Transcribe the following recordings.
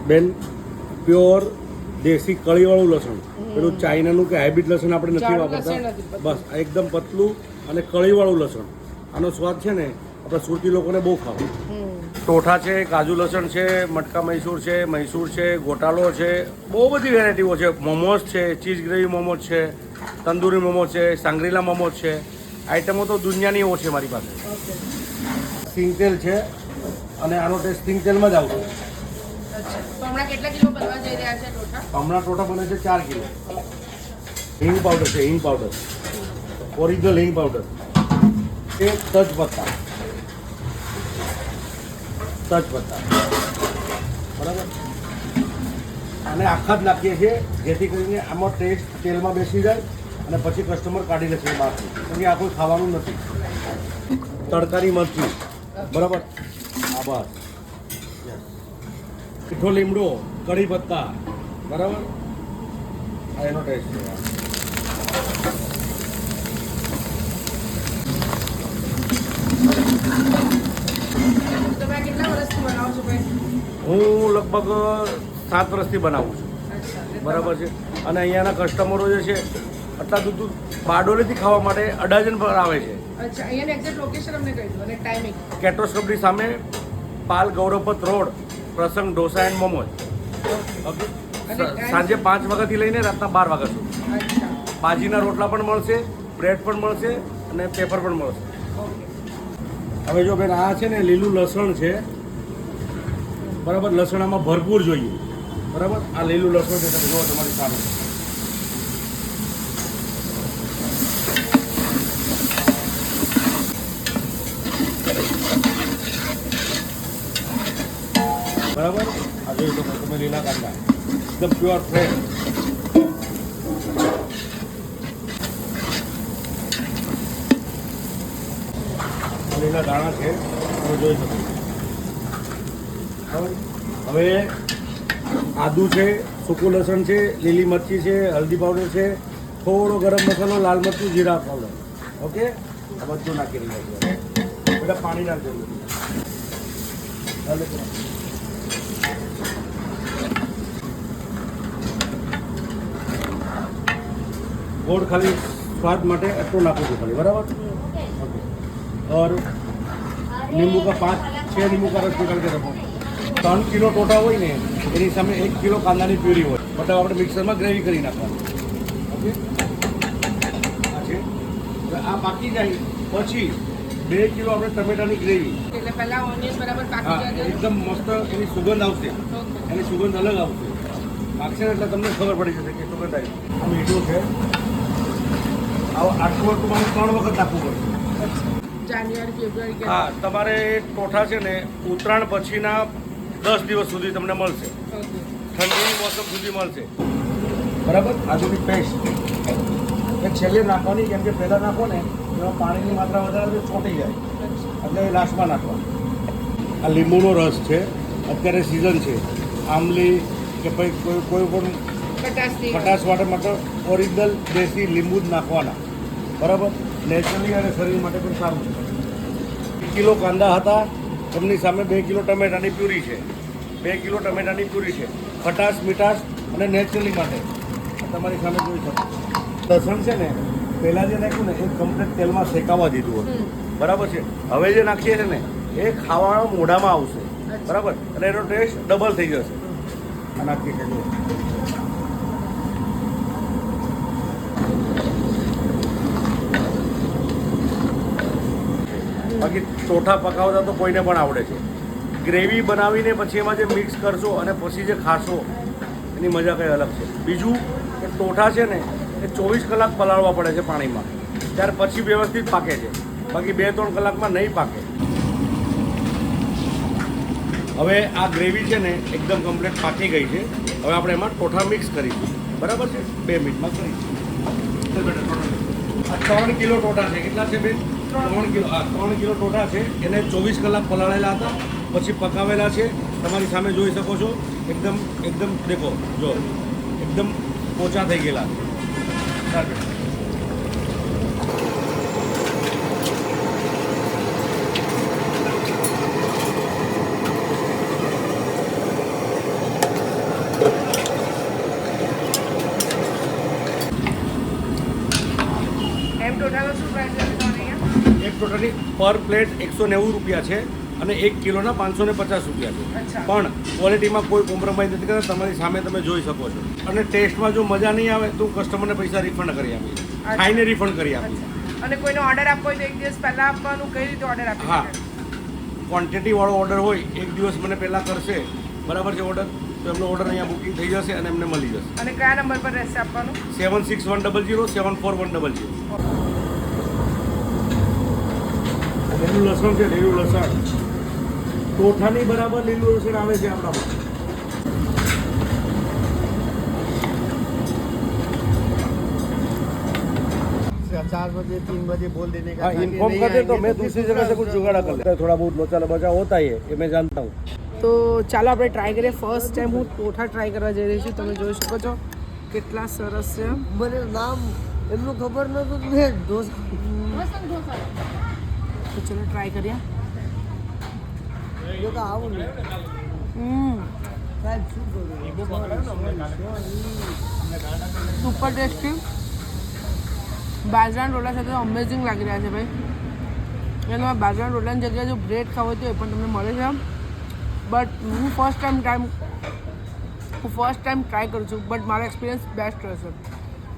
બેન પ્યોર દેશી કળીવાળું લસણ, પેલું ચાઇનાનું કે હાઇબ્રિડ લસણ આપણે નથી વાપરતા. બસ આ એકદમ પતલું અને કળીવાળું લસણ. આનો સ્વાદ છે ને આપણે સુરતી લોકોને બહુ ખાવ. ટોઠા છે, કાજુ લસણ છે, મટકા મૈસૂર છે, ગોટાળો છે, બહુ બધી વેરાયટીઓ છે. મોમોસ છે, ચીઝ ગ્રેવી મોમોસ છે, તંદૂરી મોમોસ છે, સાંગરીલા મોમોસ છે. આઈટમો તો દુનિયાની એવો છે મારી પાસે. સિંગ તેલ છે અને આનો ટેસ્ટ સિંગ તેલમાં જ આવશે. હમણાં કેટલા કિલો બનવા જઈ રહ્યા છે ટોઠા? હમણાં ટોઠા બને છે 4 કિલો. હિંગ પાવડર છે, હિંગ પાવડર, ઓરિજિનલ હિંગ પાવડર. એ તજપત્તા, બરાબર. અને આખા જ નાખીએ છીએ જેથી કરીને આમાં ટેસ્ટ તેલમાં બેસી જાય અને પછી કસ્ટમર કાઢી લેશે બહારથી, કેમ કે આ કોઈ ખાવાનું નથી. તડકાની મરચી, બરાબર. આભાર. મીઠો લીમડો, કઢી પત્તા, બરાબર. આ એનો ટેસ્ટ છે. તમે કેટલા વર્ષથી બનાવો છો ભાઈ? હું લગભગ 7 વર્ષથી બનાવું છું, બરાબર છે. અને અહીંયાના કસ્ટમરો જે છે આટલા દૂર બારડોલીથી ખાવા માટે અડાજણ પર આવે છે. અચ્છા, અહીંયાની એક્ઝેક્ટ લોકેશન અમને કહી દો અને ટાઈમિંગ. કેટ્રોસ્કોપની સામે પાલ ગૌરવપત રોડ, પ્રસંગ ઢોસા એન્ડ મોમોજ. ઓકે. સાંજે 5 વાગ્યાથી લઈને રાતના 12 વાગ્યા સુધી. અચ્છા, ભાજીના રોટલા પણ મળશે, બ્રેડ પણ મળશે અને પેપર પણ મળશે. ઓકે. હવે જો બેન આ છે ને લીલું લસણ છે, બરાબર. લસણ આમાં ભરપૂર જોઈએ, બરાબર. આ લીલું લસણ છે, તમે જુઓ તમારી સામે. બરાબર. આ જોઈ શકો તમે લીલા કાંદા એકદમ પ્યોર ફ્રેશ. લીલા દાણા છે, તમે જોઈ શકો. હવે આદુ છે, સૂકું લસણ છે, લીલી મરચી છે, હલ્દી પાવડર છે, થોડો ગરમ મસાલો, લાલ મરચું, જીરા પાવડર. ઓકે. આ બધું નાખી રહ્યા છે. બધા પાણી નાખજો. ગોળ ખાલી સ્વાદ માટે એટલું નાખું છું ખાલી, બરાબર. ઓકે. और नींबू का 5-6 नींबू का रस निकाल के रखो. 3 કિલો ટોટા હોય ને એની સામે 1 કિલો કાંદાની પ્યુરી હોય. બટ આપણે મિક્સરમાં ગ્રેવી કરી નાખવાની. ઓકે. આ છે. આ પાકી જાય પછી 2 કિલો આપણે ટમેટાની ગ્રેવી. એટલે પહેલા ઓનિયન બરાબર પાકી જાય. એકદમ મસ્ત એની સુગંધ આવશે. એની સુગંધ અલગ આવશે. પાકશે ને એટલે તમને ખબર પડી જશે કે સુગંધ આવી. આ મીઠું છે. આટલું તમારે 3 વખત નાખવું પડશે. જાન્યુઆરી, ફેબ્રુઆરી. હા, તમારે ટોઠા છે ને ઉત્તરાયણ પછીના 10 દિવસ સુધી તમને મળશે. ઠંડીની મોસમ સુધી મળશે, બરાબર. આદુની પેસ્ટ એ છેલ્લે નાખવાની, કેમ કે પહેલાં નાખો ને એમાં પાણીની માત્રા વધારે ચોંટી જાય, એટલે એ લાસ્ટમાં નાખવાની. આ લીંબુનો રસ છે, અત્યારે સિઝન છે. આંબલી કે ભાઈ કોઈ પણ ખટાશ માટે ઓરિજિનલ દેશી લીંબુ જ નાખવાના, બરાબર. નેચરલી અને શરીર માટે પણ સારું છે. 1 કિલો કાંદા હતા, એમની સામે 2 કિલો ટમેટાની પ્યુરી છે. 2 કિલો ટમેટાની પ્યુરી છે. ખટાશ, મીઠાશ અને નેચરલી માટે તમારી સામે જોઈ શકો. લસણ છે ને પહેલાં જે નાખ્યું ને એ કમ્પ્લીટ તેલમાં શેકાવા દીધું હતું, બરાબર છે. હવે જે નાખીએ છીએ ને એ ખાવાના મોઢામાં આવશે, બરાબર. અને એનો ટેસ્ટ ડબલ થઈ જશે. આ નાખીએ છીએ. બાકી ટોઠા પકાવતા તો કોઈને પણ આવડે છે. ગ્રેવી બનાવીને પછી એમાં જે મિક્સ કરશો અને પછી જે ખાશો એની મજા કંઈ અલગ છે. બીજું કે ટોઠા છે ને એ 24 કલાક પલાળવા પડે છે પાણીમાં, ત્યાર પછી વ્યવસ્થિત પાકે છે. બાકી 2-3 કલાકમાં નહીં પાકે. હવે આ ગ્રેવી છે ને એકદમ કમ્પ્લીટ પાકી ગઈ છે. હવે આપણે એમાં ટોઠા મિક્સ કરીશું, બરાબર છે. 2 મિનિટમાં કરીશું. આ 3 કિલો ટોઠા છે. કેટલા છે બેન? 3 કિલો. હા, 3 કિલો ટોઠા છે. એને 24 કલાક પલાળેલા હતા, પછી પકાવેલા છે. તમારી સામે જોઈ શકો છો. એકદમ દેખો, જો એકદમ પોચા થઈ ગયેલા. પર પ્લેટ 190 રૂપિયા છે અને 1 કિલોના 550 રૂપિયા છે. અચ્છા. પણ ક્વોલિટીમાં કોઈ કોમ્પ્રોમાઇઝ નથી કરતા. તમારી સામે તમે જોઈ શકો છો. અને ટેસ્ટમાં જો મજા નહીં આવે તો કસ્ટમરને પૈસા રિફંડ કરી આપીએ. ખાઈને રિફંડ કરી આપીએ. અચ્છા. અને કોઈનો ઓર્ડર આપવો હોય તો એક દિવસ પહેલા આપવાનું, કઈ રીતે ઓર્ડર આપી હા. શકે? ક્વોન્ટિટીવાળો ઓર્ડર હોય એક દિવસ મને પહેલાં કરશે, બરાબર છે ઓર્ડર, તો એમનો ઓર્ડર અહીંયા બુકિંગ થઈ જશે અને એમને મળી જશે. અને કયા નંબર પર રહેશે આપવાનું? 7610074100. લીલું લસણ છે, લીલું લસણ ટોઠાની બરાબર લીલું લસણ આવે છે આપણામાં. 4 बजे 3 बजे बोल देने का हाँ, ताकि इन्फॉर्म नहीं कर दे तो आएंगे मैं फिर दूसरी जगह से कुछ जुगाड़ा कर लेता है. थोड़ा बहुत लोचा बचा होता ही है, ये मैं जानता हूँ. તો ચાલો આપણે ટ્રાય કરીએ. ફર્સ્ટ ટાઈમ હું ટોઠા ટ્રાય કરવા જઈ રહી છું. તમે જોઈ શકો છો કેટલા સરસ છે. મને નામ એમનું ખબર નતું મેં ઢોસા તો ચલો ટ્રાય કરીએ. જો કે આવું નહીં સાહેબ શું કરું સુપર ટેસ્ટી. બાજરાના રોટલા સાથે અમેઝિંગ લાગી રહ્યા છે ભાઈ. અને તમારે બાજરાના રોટલાની જગ્યાએ જો બ્રેડ ખાવો હોય તો એ પણ તમને મળે છે. બટ હું ફર્સ્ટ ટાઈમ ટ્રાય કરું છું. બટ મારો એક્સપિરિયન્સ બેસ્ટ રહેશે.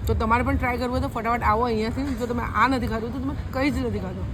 તો તમારે પણ ટ્રાય કરવું હોય તો ફટાફટ આવો અહીંયાથી. જો તમે આ નથી ખાધું તો તમે કંઈ જ નથી ખાધું.